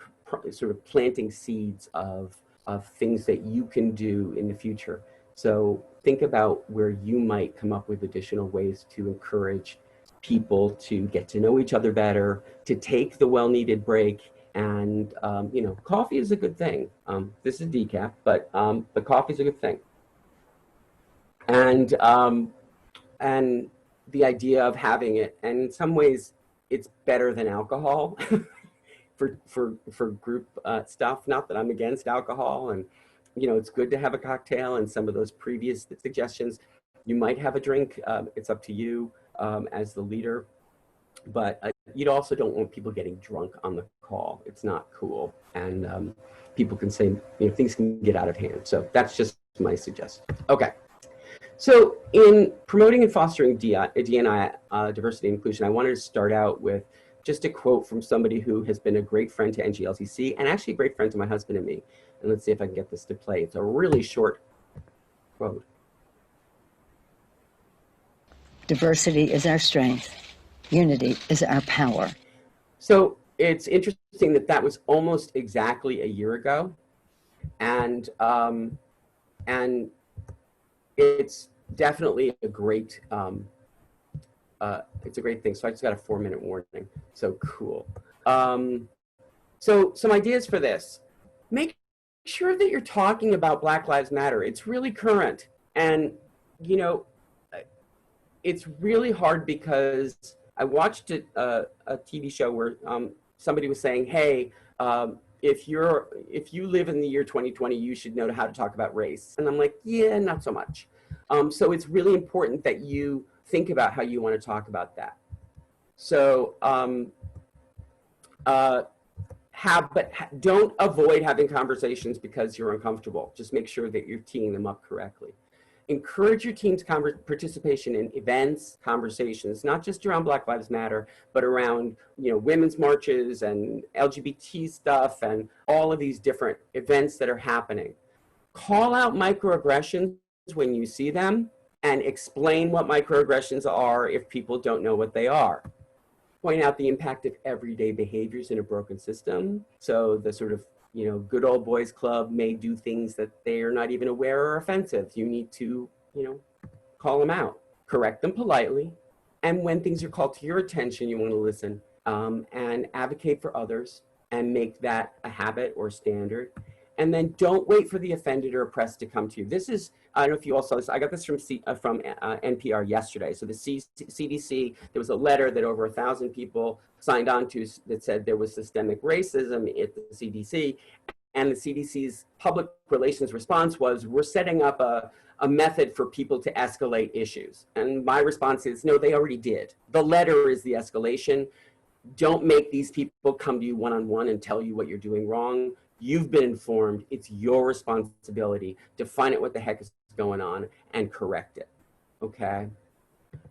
sort of planting seeds of things that you can do in the future. So think about where you might come up with additional ways to encourage people to get to know each other better, to take the well-needed break. And, you know, coffee is a good thing. This is decaf, but coffee is a good thing. And the idea of having it, and in some ways it's better than alcohol for group stuff. Not that I'm against alcohol, and you know, it's good to have a cocktail. And some of those previous suggestions, you might have a drink. It's up to you as the leader, but you also don't want people getting drunk on the call. It's not cool, and people can say, you know, things can get out of hand. So that's just my suggestion. Okay. So in promoting and fostering D&I, diversity and inclusion, I wanted to start out with just a quote from somebody who has been a great friend to NGLTC and actually a great friend to my husband and me. And let's see if I can get this to play. It's a really short quote. Diversity is our strength. Unity is our power. So it's interesting that that was almost exactly a year ago. And it's definitely a great, it's a great thing. So I just got a 4-minute warning. So cool. So some ideas for this. Make sure that you're talking about Black Lives Matter. It's really current. And, you know, it's really hard because I watched a TV show where somebody was saying, hey, if you live in the year 2020, you should know how to talk about race. And I'm like, yeah, not so much. So it's really important that you think about how you want to talk about that. So don't avoid having conversations because you're uncomfortable. Just make sure that you're teeing them up correctly. Encourage your team's participation in events, conversations, not just around Black Lives Matter, but around, you know, women's marches and LGBT stuff and all of these different events that are happening. Call out microaggressions when you see them and explain what microaggressions are if people don't know what they are. Point out the impact of everyday behaviors in a broken system. So the sort of, you know, good old boys club may do things that they are not even aware are offensive. You need to, you know, call them out, correct them politely. And when things are called to your attention, you want to listen and advocate for others and make that a habit or standard. And then don't wait for the offended or oppressed to come to you. This is, I don't know if you all saw this, I got this from NPR yesterday. So the CDC, there was a letter that over 1,000 people signed on to that said there was systemic racism at the CDC. And the CDC's public relations response was, we're setting up a method for people to escalate issues. And my response is, no, they already did. The letter is the escalation. Don't make these people come to you one-on-one and tell you what you're doing wrong. You've been informed. It's your responsibility to find out what the heck is going on and correct it, okay?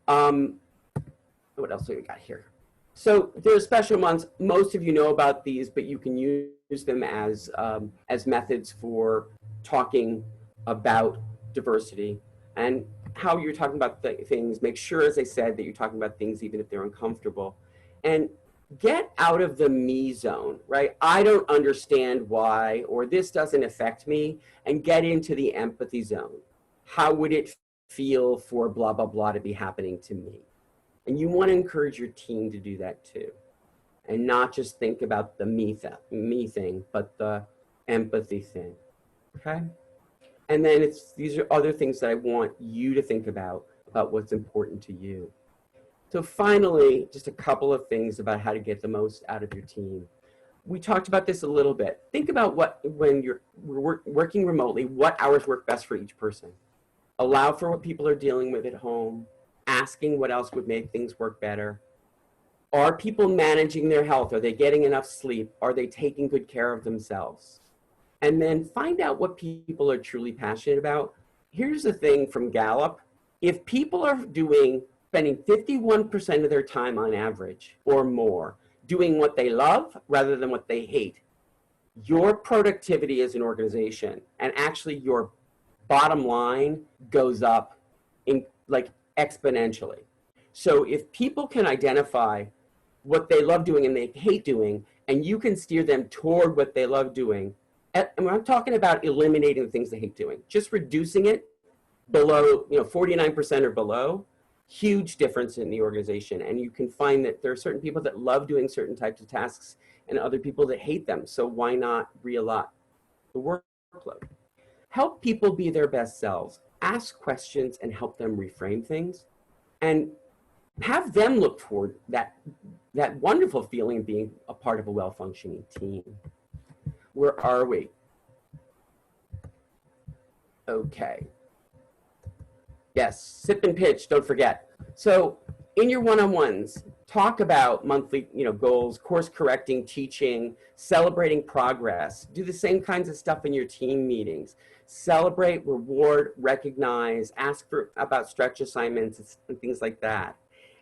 What else do we got here? So there's special months. Most of you know about these, but you can use them as methods for talking about diversity and how you're talking about things. Make sure, as I said, that you're talking about things even if they're uncomfortable. And get out of the me zone, right? I don't understand why, or this doesn't affect me, and get into the empathy zone. How would it feel for blah, blah, blah to be happening to me? And you want to encourage your team to do that too. And not just think about the me thing, but the empathy thing, okay? And then these are other things that I want you to think about what's important to you. So finally, just a couple of things about how to get the most out of your team. we talked about this a little bit. Think about when you're working remotely, what hours work best for each person. Allow for what people are dealing with at home, asking what else would make things work better. Are people managing their health? Are they getting enough sleep? Are they taking good care of themselves? And then find out what people are truly passionate about. Here's the thing from Gallup. If people are spending 51% of their time on average or more doing what they love rather than what they hate, your productivity as an organization and actually your bottom line goes up exponentially. So if people can identify what they love doing and they hate doing, and you can steer them toward what they love doing, and I'm talking about eliminating the things they hate doing, just reducing it below, 49% or below, huge difference in the organization. And you can find that there are certain people that love doing certain types of tasks and other people that hate them. So why not reallot the workload? Help people be their best selves. Ask questions and help them reframe things. And have them look toward that wonderful feeling of being a part of a well-functioning team. Where are we? Okay. Yes, sip and pitch, don't forget. So in your one-on-ones, talk about monthly goals, course correcting, teaching, celebrating progress. Do the same kinds of stuff in your team meetings. Celebrate, reward, recognize, ask about stretch assignments and things like that.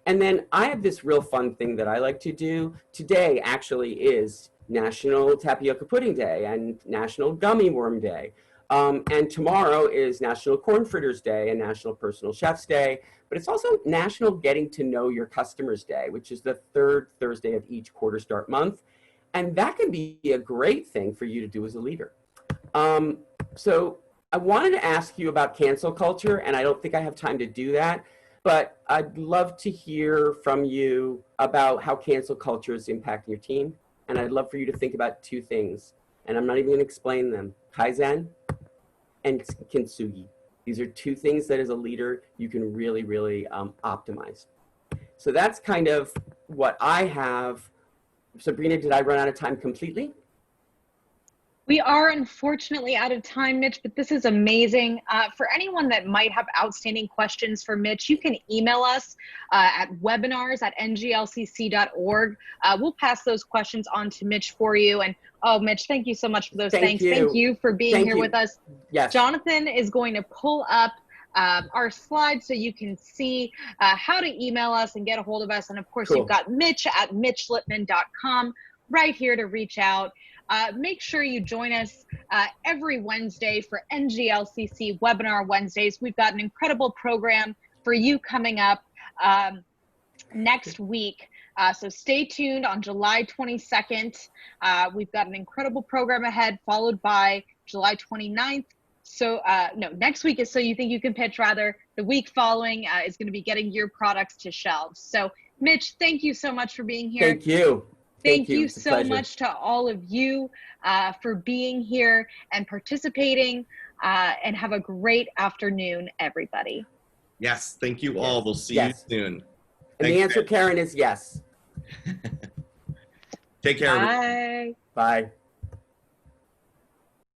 And then I have this real fun thing that I like to do. Today actually is National Tapioca Pudding Day and National Gummy Worm Day. And tomorrow is National Corn Fritters Day and National Personal Chef's Day. But it's also National Getting to Know Your Customers Day, which is the third Thursday of each quarter start month. And that can be a great thing for you to do as a leader. So I wanted to ask you about cancel culture, and I don't think I have time to do that. But I'd love to hear from you about how cancel culture is impacting your team. And I'd love for you to think about two things. And I'm not even going to explain them. Kaizen and kintsugi. These are two things that as a leader, you can really, really optimize. So that's kind of what I have. Sabrina, did I run out of time completely? We are unfortunately out of time, Mitch, but this is amazing. For anyone that might have outstanding questions for Mitch, you can email us at webinars@nglcc.org. We'll pass those questions on to Mitch for you. And oh, Mitch, thank you so much for those. Thank you for being here with us. Yes. Jonathan is going to pull up our slides so you can see how to email us and get a hold of us. And of course, You've got Mitch at mitchlipman.com right here to reach out. Make sure you join us every Wednesday for NGLCC Webinar Wednesdays. We've got an incredible program for you coming up next week. So stay tuned on July 22nd. We've got an incredible program ahead, followed by July 29th. So no, next week is So You Think You Can Pitch, rather. The week following is going to be getting your products to shelves. So Mitch, thank you so much for being here. Thank you. Thank you so much to all of you for being here and participating, and have a great afternoon, everybody. Yes, thank you all. We'll see you soon. And the answer, Karen, is yes. Take care. Bye. Bye.